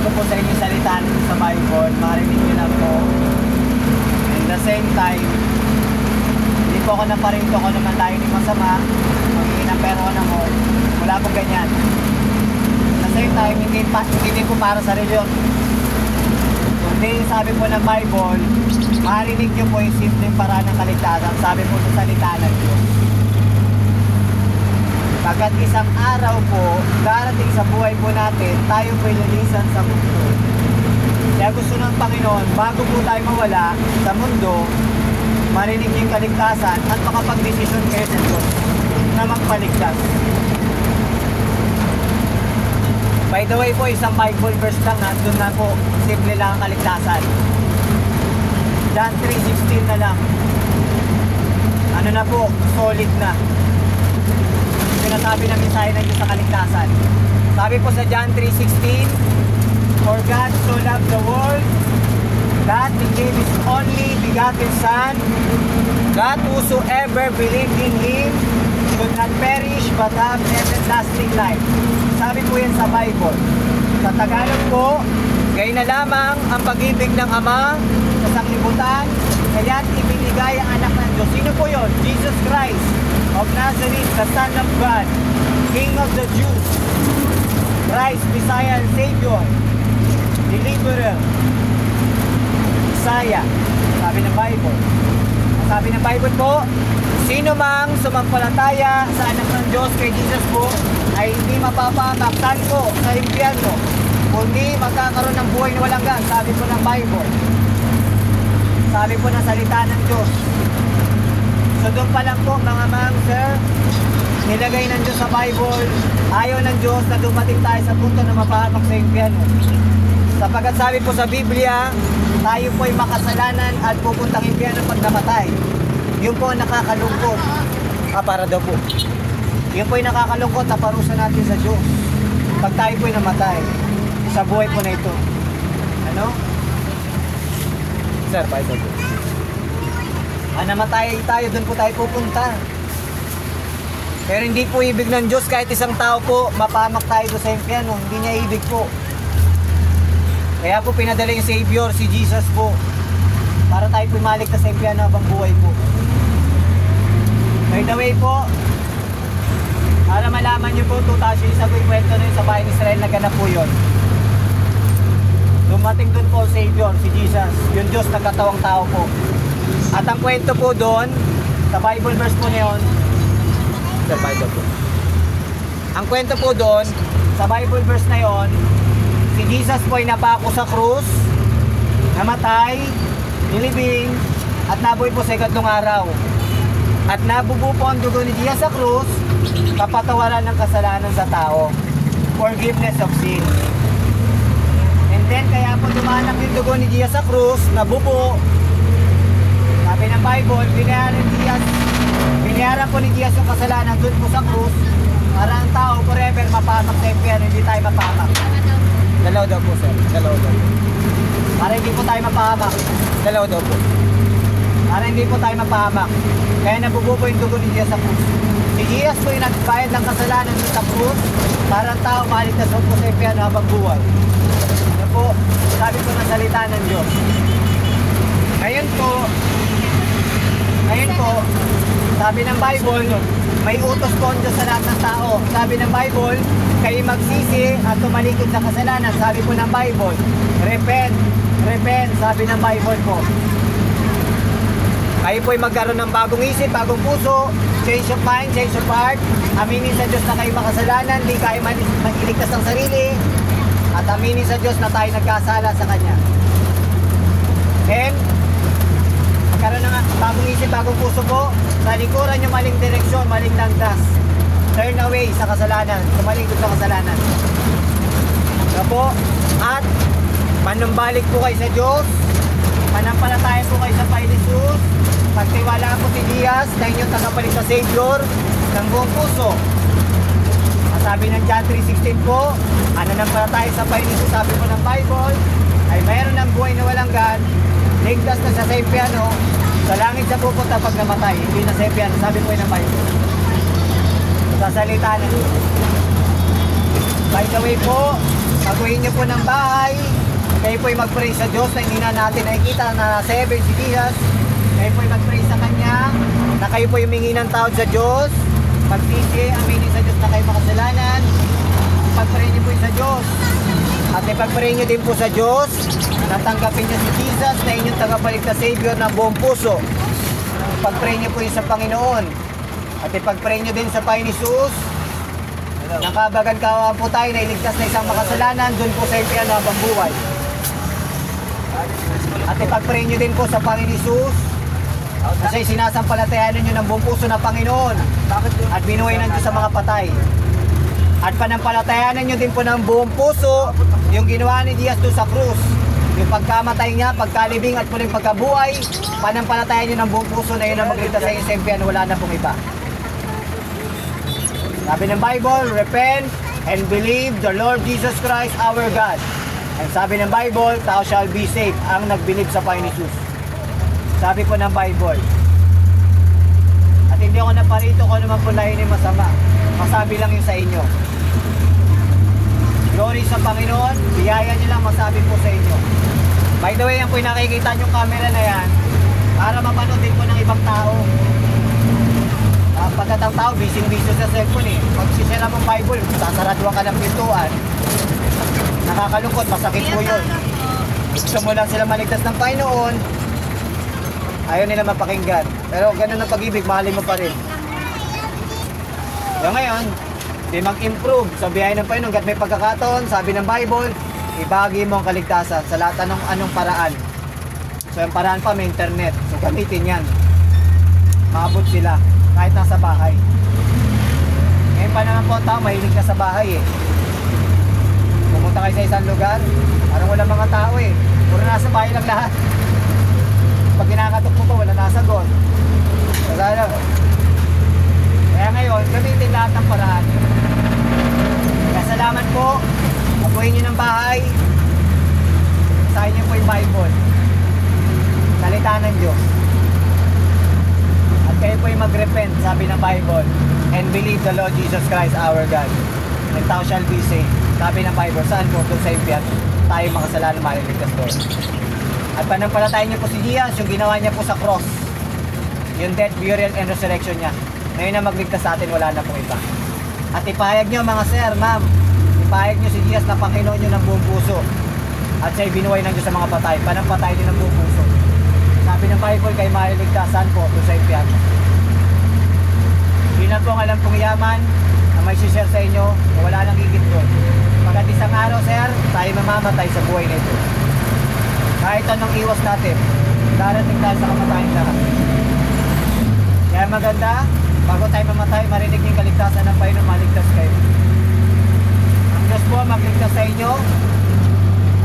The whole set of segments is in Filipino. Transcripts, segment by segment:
ko po sa inyo salita sa Bible, marinig nyo na po. And the same time, hindi po ako naparinto ko naman tayo ni masama, magiging ng pera ko ng mall. Wala po ganyan. At the same time, hindi din po para sa reliyon. Kundi sabi po ng Bible, marinig nyo po yung simpleng paraan ng kaligtasan. Sabi po sa salita ng Diyos. Pagkat isang araw po, darating sa buhay po natin, tayo po ililisan sa mundo. Kaya gusto ng Panginoon, bago po tayo mawala sa mundo, marinig niyo yung kaligtasan at makapag-desisyon kayo sa Diyos na magpaligtas. By the way po, isang Bible verse lang, nandun na po, simple lang ang kaligtasan. John 3:16 na lang. Ano na po, solid na. Sinasabi ng mensahe ng Diyos sa kaligtasan. Sabi po sa John 3:16, for God so loved the world that He gave His only begotten Son, that whosoever believed in Him should not perish but have everlasting life. Sabi po yan sa Bible. Sa Tagalog po, gayon na lamang ang pag-ibig ng Ama sa sanglibutan, kaya't ibinigay ang anak ng Diyos. Sino po yun? Jesus Christ of Nazareth, the Son of God, King of the Jews, Christ, Messiah and Savior, Deliverer, Messiah. Sabi ng Bible. Sabi ng Bible po, sino mang sumampalataya sa anak ng Diyos kay Jesus po, ay hindi mapapamaktan po sa impyerno, kundi magkakaroon ng buhay na walang hanggan. Sabi po ng Bible. Sabi po ng salita ng Diyos. So doon pa lang po mga ma'am, sir, nilagay ng Diyos sa Bible, ayaw ng Diyos na dumating tayo sa punto na mapahamak sa impyerno. Sapagkat sabi po sa Biblia, tayo po ay makasalanan at pupuntang impyerno pag namatay. Yun po ang nakakalungkot. Para daw po. Yun po ay nakakalungkot na parusa natin sa Diyos. Pag tayo po ay namatay sa buhay po na ito. Ano? Sir, pa ito po. Namatay tayo, doon po tayo pupunta. Pero hindi po ibig ng Diyos kahit isang tao po mapahamak tayo doon sa impyerno. Hindi niya ibig po. Kaya po pinadala yung Savior, si Jesus po, para tayo pumaligtas sa impyerno habang buhay po. By the way po, para malaman nyo po, 2000 years ago yung kwento na yun sa bahay ni Israel, naganap po yun. Dumating doon po Savior, si Jesus, yung Diyos nagkatawang tao po. At ang kwento po doon, sa Bible verse po na yun, sa Bible po. Ang kwento po doon, sa Bible verse na yun, si Jesus po ay napako sa krus, namatay, nilibing, at nabuhay po sa ikatlong araw. At nabubo po ang dugo ni Jesus sa krus, kapatawaran ng kasalanan sa tao, forgiveness of sin. And then kaya po dumanak yung dugo ni Jesus sa krus, nabubo. Sabi ng Bible, binayaran po ni Jesus yung kasalanan doon po sa krus, para ang tao forever mapahamak sa impyerno, hindi tayo mapahamak. Dalaw daw po, sir. Dalaw daw. Para hindi po tayo mapahamak. Dalaw daw po. Para hindi po tayo mapahamak. Kaya nabubuo po yung dugo ni Jesus sa krus. Si Jesus po yung nagbayad ng kasalanan sa krus, para ang tao maligtas po sa impyerno habang buhay. Ano po? Sabi po ng salita ng Diyos. Ngayon po, sabi ng Bible, may utos po ang Diyos sa lahat ng tao. Sabi ng Bible, kayo magsisi at tumalikod sa kasalanan. Sabi po ng Bible, repent, sabi ng Bible po. Kayo po ay magkaroon ng bagong isip, bagong puso, change of mind, change of heart. Aminin sa Diyos na kayo makasalanan, hindi kayo mag-iligtas ng sarili, at aminin sa Diyos na tayo nagkasala sa Kanya. And magkaroon ng bagong isip, bagong puso po, talikuran yung maling direksyon, maling landas. Turn away sa kasalanan, tumalikod sa kasalanan. So po, at manumbalik po kayo sa Diyos, manampalataya po kayo sa Panginoon Jesus, pagtiwalaan po si Diaz na inyong tagapalit sa Savior ng buong puso. At sabi ng John 3:16 po, nanampalataya sa Panginoon Jesus, sabi po ng Bible, ay mayroon ng buhay na walang hanggan, ligtas na sa impyerno, sa langit sa pupunta pag namatay, hindi na sa impyerno, sabi po ng Bible. Sa salita ng Diyos. By the way po, Pag-uwi nyo po ng bahay, kayo po'y mag-pray sa Diyos na hindi na natin nakikita na nasa heaven si Jesus. Kayo po'y mag-pray sa Kanya, na kayo po'y humingi ng tawad sa Diyos, magsisi, aminin sa Diyos na kayo makasalanan. Pag-pray nyo po sa Diyos. At ipag-pray nyo din po sa Diyos, natanggapin nyo si Jesus na inyong tagapagligtas Savior ng buong puso. Pag-pray nyo po sa Panginoon. At ipag-pray nyo din sa Panginoon Jesus, nakabagan kawaan po tayo na iligtas na isang makasalanan doon po sa impian habang buhay. At ipag-pray nyo din po sa Panginoon Jesus kasi sinasampalatayanan nyo ng buong puso na Panginoon at binuhay ng Diyos sa mga patay. At panampalatayanan nyo din po ng buong puso yung ginawa ni Jesus doon sa krus. Yung pagkamatay niya, pagkalibing at muling pagkabuhay, panampalatayan nyo ng buong puso na yun ang magligtas sa inyo sa impian, wala na pong iba. Sabi ng Bible, repent and believe the Lord Jesus Christ our God. And sabi ng Bible, thou shall be saved, ang nagbilib sa Panginoon Jesus. Sabi po ng Bible. At hindi ako naparito kung ano man po lahin yung masama. Masabi lang yun sa inyo. Glory sa Panginoon, biyaya niyo lang masabi po sa inyo. By the way, yan po yung nakikita nyo camera na yan para mapanood din po ng ibang tao. Pagkat ang tao, busy-busy sa cellphone eh. Pag sisira mong Bible, sasaraduan ka ng pintuan. Nakakalungkot, masakit po yun. Gusto mo lang sila maligtas ng Panginoon, ayaw nila mapakinggan. Pero ganun ang pag-ibig, mahalin mo pa rin. So ngayon, di mag-improve sa biyahe ng Panginoon. Kahit may pagkakataon, sabi ng Bible, ibagi mo ang kaligtasan sa lahat ng anong paraan. So yung paraan pa, may internet. So gamitin yan. Maabot sila kahit nasa bahay. Ngayon pa naman po ang tao, mahilig ka sa bahay eh. Pumunta kayo sa isang lugar, parang wala mga tao eh. Puro nasa bahay lang lahat. Pag kinakatok mo ko, wala nasagot. Kaya ngayon, gamitin lahat ng paraan. Kaya salamat po. Abuhin nyo ng bahay. Basahin nyo po yung Bible. Salita ng Diyos. At kayo po yung mag-repent, sabi ng Bible, and believe the Lord Jesus Christ our God, and thou shall be saved. Sabi ng Bible, saan po? Doon sa impian, tayo makasalanan maliligtas doon. At panampalatayin niyo po si Jesus, yung ginawa niya po sa cross, yung death, burial, and resurrection niya. Ngayon na magligtas sa atin, wala na pong iba. At ipahayag niyo mga sir, ma'am, ipahayag niyo si Jesus na Panginoon niyo ng buong puso. At siya'y binuhay ng Diyos sa mga patay, panampatayin niyo ng buong puso. Sabi ng Bible, kayo maliligtasan po doon sa impian. Hindi na po ang alam kong yaman na may share sa inyo, wala nang higit doon. Pagkat isang araw, sir, tayo mamamatay sa buhay na ito. Kahit anong iwas natin, darating tayo sa kamatayan lahat. Kaya maganda, bago tayo mamatay, marinig yung kaligtasan ng Panginoon, maligtas kayo. Ang Diyos po magligtas sa inyo,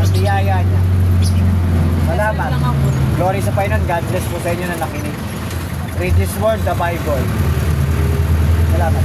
at biyaya niya. Salamat. Glory sa Panginoon. God bless po sa inyo na nakinig. Read this word, the Bible. Salamat.